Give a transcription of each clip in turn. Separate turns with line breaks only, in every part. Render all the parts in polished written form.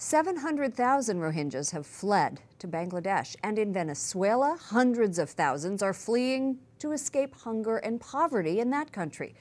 700,000 Rohingyas have fled to Bangladesh, and in Venezuela, hundreds of thousands are fleeing to escape hunger and poverty in that country.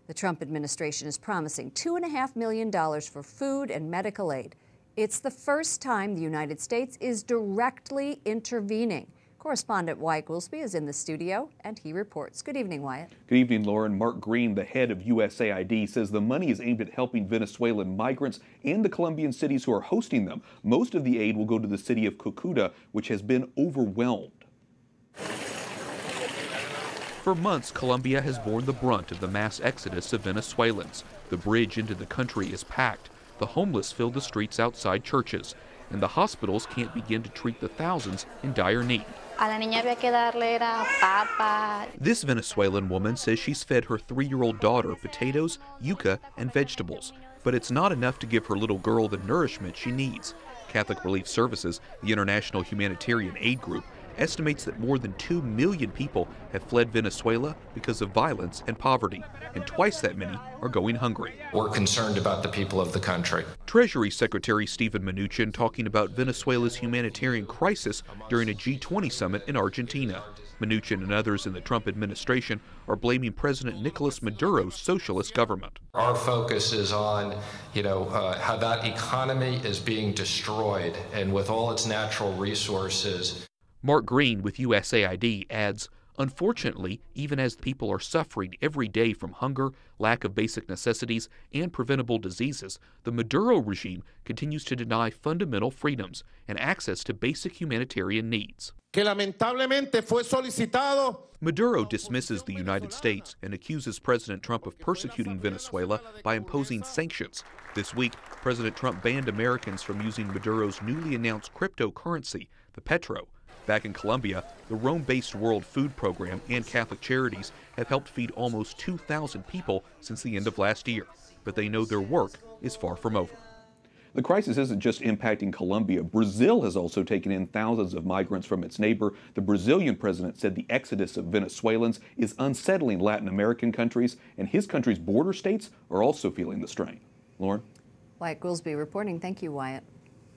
The Trump administration is promising $2.5 million for food and medical aid. It's the first time the United States is directly intervening. Correspondent Wyatt Goolsby is in the studio, and he reports. Good evening, Wyatt.
Good evening, Lauren. Mark Green, the head of USAID, says the money is aimed at helping Venezuelan migrants and the Colombian cities who are hosting them. Most of the aid will go to the city of Cucuta, which has been overwhelmed.
For months, Colombia has borne the brunt of the mass exodus of Venezuelans. The bridge into the country is packed. The homeless fill the streets outside churches, and the hospitals can't begin to treat the thousands in dire need. This Venezuelan woman says she's fed her 3-year-old daughter potatoes, yuca, and vegetables, but it's not enough to give her little girl the nourishment she needs. Catholic Relief Services, the international humanitarian aid group, estimates that more than 2 million people have fled Venezuela because of violence and poverty, and twice that many are going hungry.
We're concerned about the people of the country.
Treasury Secretary Steven Mnuchin talking about Venezuela's humanitarian crisis during a G20 summit in Argentina. Mnuchin and others in the Trump administration are blaming President Nicolas Maduro's socialist government.
Our focus is on, how that economy is being destroyed, and with all its natural resources.
Mark Green with USAID adds, unfortunately, even as people are suffering every day from hunger, lack of basic necessities, and preventable diseases, the Maduro regime continues to deny fundamental freedoms and access to basic humanitarian needs. Maduro dismisses the United States and accuses President Trump of persecuting Venezuela by imposing sanctions. This week, President Trump banned Americans from using Maduro's newly announced cryptocurrency, the Petro. Back in Colombia, the Rome-based World Food Program and Catholic Charities have helped feed almost 2,000 people since the end of last year, but they know their work is far from over.
The crisis isn't just impacting Colombia. Brazil has also taken in thousands of migrants from its neighbor. The Brazilian president said the exodus of Venezuelans is unsettling Latin American countries, and his country's border states are also feeling the strain. Lauren?
Wyatt Goolsby reporting. Thank you, Wyatt.